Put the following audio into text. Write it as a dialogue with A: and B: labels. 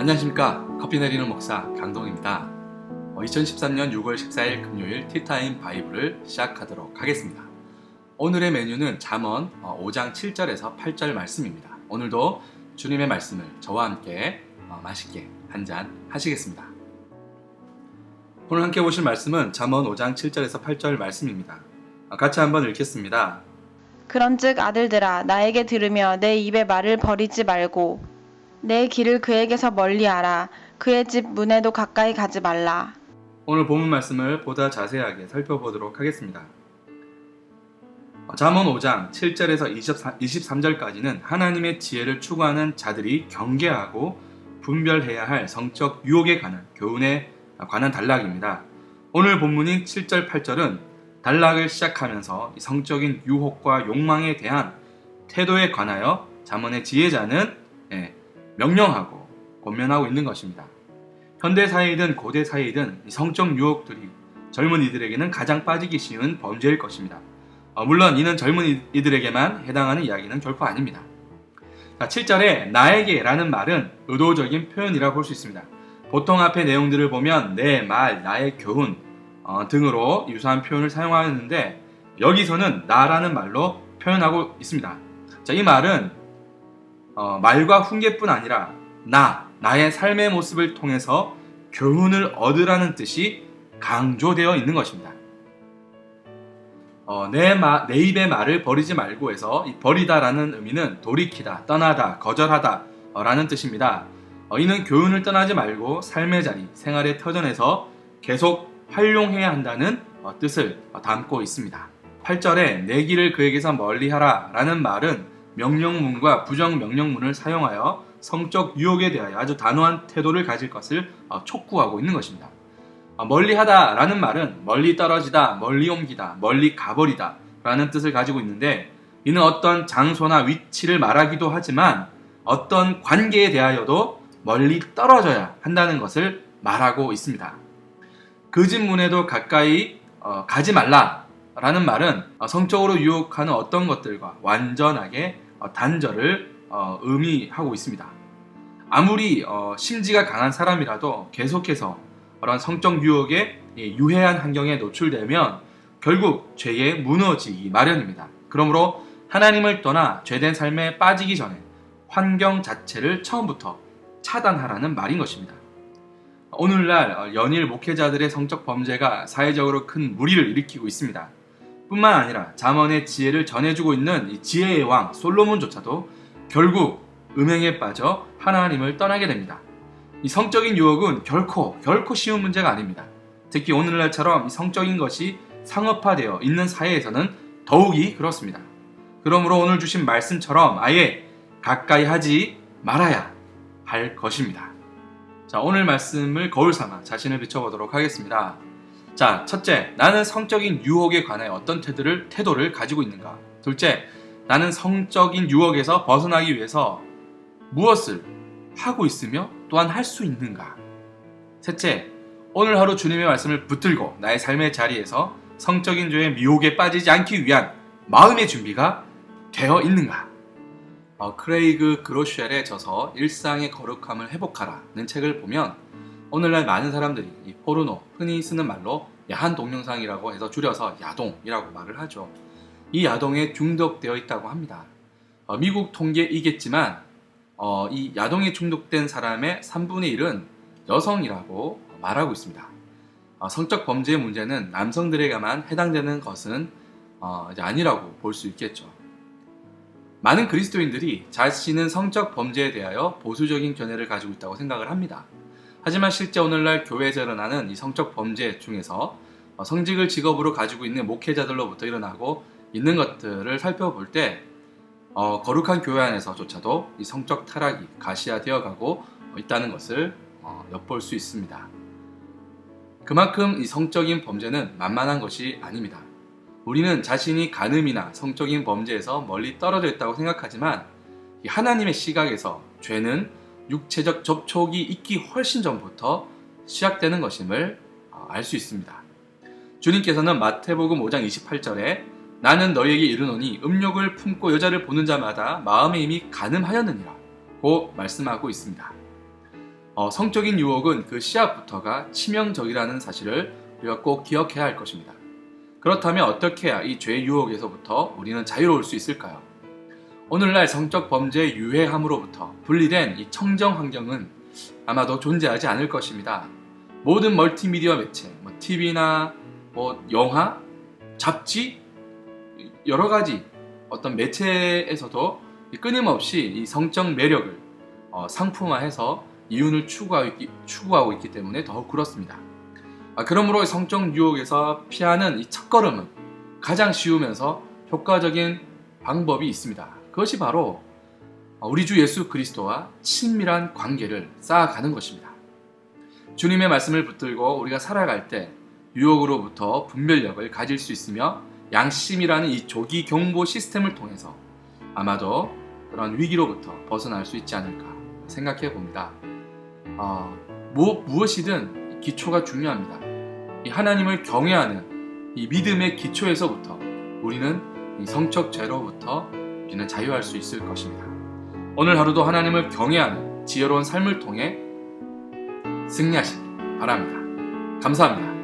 A: 안녕하십니까. 커피 내리는 목사 강동입니다. 2013년 6월 14일 금요일 티타임 바이블을 시작하도록 하겠습니다. 오늘의 메뉴는 잠언 5장 7절에서 8절 말씀입니다. 오늘도 주님의 말씀을 저와 함께 맛있게 한잔 하시겠습니다. 오늘 함께 보실 말씀은 잠언 5장 7절에서 8절 말씀입니다. 같이 한번 읽겠습니다.
B: 그런즉 아들들아 나에게 들으며 내 입의 말을 버리지 말고 내 길을 그에게서 멀리하라. 그의 집 문에도 가까이 가지 말라.
A: 오늘 본문 말씀을 보다 자세하게 살펴보도록 하겠습니다. 잠언 5장 7절에서 23절까지는 하나님의 지혜를 추구하는 자들이 경계하고 분별해야 할 성적 유혹에 관한 교훈에 관한 단락입니다. 오늘 본문인 7절 8절은 단락을 시작하면서 성적인 유혹과 욕망에 대한 태도에 관하여 잠언의 지혜자는 명령하고 권면하고 있는 것입니다. 현대 사회이든 고대 사회이든 성적 유혹들이 젊은이들에게는 가장 빠지기 쉬운 범죄일 것입니다. 물론 이는 젊은이들에게만 해당하는 이야기는 결코 아닙니다. 7절에 나에게 라는 말은 의도적인 표현이라 볼 수 있습니다. 보통 앞의 내용들을 보면 내 말, 나의 교훈 등으로 유사한 표현을 사용하는데 여기서는 나라는 말로 표현하고 있습니다. 이 말은 말과 훈계뿐 아니라 나의 삶의 모습을 통해서 교훈을 얻으라는 뜻이 강조되어 있는 것입니다. 내 입의 말을 버리지 말고 해서 이 버리다라는 의미는 돌이키다, 떠나다, 거절하다 라는 뜻입니다. 이는 교훈을 떠나지 말고 삶의 자리, 생활의 터전에서 계속 활용해야 한다는 뜻을 담고 있습니다. 8절에 내 길을 그에게서 멀리하라 라는 말은 명령문과 부정명령문을 사용하여 성적 유혹에 대하여 아주 단호한 태도를 가질 것을 촉구하고 있는 것입니다. 멀리하다 라는 말은 멀리 떨어지다, 멀리 옮기다, 멀리 가버리다 라는 뜻을 가지고 있는데 이는 어떤 장소나 위치를 말하기도 하지만 어떤 관계에 대하여도 멀리 떨어져야 한다는 것을 말하고 있습니다. 그 집 문에도 가까이 가지 말라 라는 말은 성적으로 유혹하는 어떤 것들과 완전하게 단절을 의미하고 있습니다. 아무리 심지가 강한 사람이라도 계속해서 그런 성적 유혹에 유해한 환경에 노출되면 결국 죄에 무너지기 마련입니다. 그러므로 하나님을 떠나 죄된 삶에 빠지기 전에 환경 자체를 처음부터 차단하라는 말인 것입니다. 오늘날 연일 목회자들의 성적 범죄가 사회적으로 큰 무리를 일으키고 있습니다. 뿐만 아니라 잠언의 지혜를 전해주고 있는 이 지혜의 왕 솔로몬조차도 결국 음행에 빠져 하나님을 떠나게 됩니다. 이 성적인 유혹은 결코 쉬운 문제가 아닙니다. 특히 오늘날처럼 이 성적인 것이 상업화되어 있는 사회에서는 더욱이 그렇습니다. 그러므로 오늘 주신 말씀처럼 아예 가까이 하지 말아야 할 것입니다. 자, 오늘 말씀을 거울 삼아 자신을 비춰보도록 하겠습니다. 자, 첫째, 나는 성적인 유혹에 관하여 어떤 태도를 가지고 있는가? 둘째, 나는 성적인 유혹에서 벗어나기 위해서 무엇을 하고 있으며 또한 할 수 있는가? 셋째, 오늘 하루 주님의 말씀을 붙들고 나의 삶의 자리에서 성적인 죄의 미혹에 빠지지 않기 위한 마음의 준비가 되어 있는가? 크레이그 그로쉘의 저서 일상의 거룩함을 회복하라는 책을 보면 오늘날 많은 사람들이 이 포르노, 흔히 쓰는 말로 야한 동영상이라고 해서 줄여서 야동이라고 말을 하죠. 이 야동에 중독되어 있다고 합니다. 미국 통계이겠지만 이 야동에 중독된 사람의 3분의 1은 여성이라고 말하고 있습니다. 성적 범죄의 문제는 남성들에게만 해당되는 것은 이제 아니라고 볼 수 있겠죠. 많은 그리스도인들이 자신은 성적 범죄에 대하여 보수적인 견해를 가지고 있다고 생각을 합니다. 하지만 실제 오늘날 교회에서 일어나는 이 성적 범죄 중에서 성직을 직업으로 가지고 있는 목회자들로부터 일어나고 있는 것들을 살펴볼 때 거룩한 교회 안에서조차도 이 성적 타락이 가시화되어 가고 있다는 것을 엿볼 수 있습니다. 그만큼 이 성적인 범죄는 만만한 것이 아닙니다. 우리는 자신이 간음이나 성적인 범죄에서 멀리 떨어져 있다고 생각하지만 하나님의 시각에서 죄는 육체적 접촉이 있기 훨씬 전부터 시작되는 것임을 알 수 있습니다. 주님께서는 마태복음 5장 28절에 나는 너희에게 이르노니 음욕을 품고 여자를 보는 자마다 마음에 이미 간음하였느니라 고 말씀하고 있습니다. 성적인 유혹은 그 씨앗부터가 치명적이라는 사실을 우리가 꼭 기억해야 할 것입니다. 그렇다면 어떻게 해야 이 죄의 유혹에서부터 우리는 자유로울 수 있을까요? 오늘날 성적 범죄의 유해함으로부터 분리된 이 청정 환경은 아마도 존재하지 않을 것입니다. 모든 멀티미디어 매체, TV나 영화, 잡지, 여러 가지 어떤 매체에서도 끊임없이 이 성적 매력을 상품화해서 이윤을 추구하고 있기 때문에 더욱 그렇습니다. 그러므로 성적 유혹에서 피하는 이 첫걸음은 가장 쉬우면서 효과적인 방법이 있습니다. 그것이 바로 우리 주 예수 그리스도와 친밀한 관계를 쌓아가는 것입니다. 주님의 말씀을 붙들고 우리가 살아갈 때 유혹으로부터 분별력을 가질 수 있으며 양심이라는 이 조기 경보 시스템을 통해서 아마도 그런 위기로부터 벗어날 수 있지 않을까 생각해 봅니다. 무엇이든 기초가 중요합니다. 이 하나님을 경외하는 이 믿음의 기초에서부터 우리는 이 성적 죄로부터 우리는 자유할 수 있을 것입니다. 오늘 하루도 하나님을 경외하는 지혜로운 삶을 통해 승리하시기 바랍니다. 감사합니다.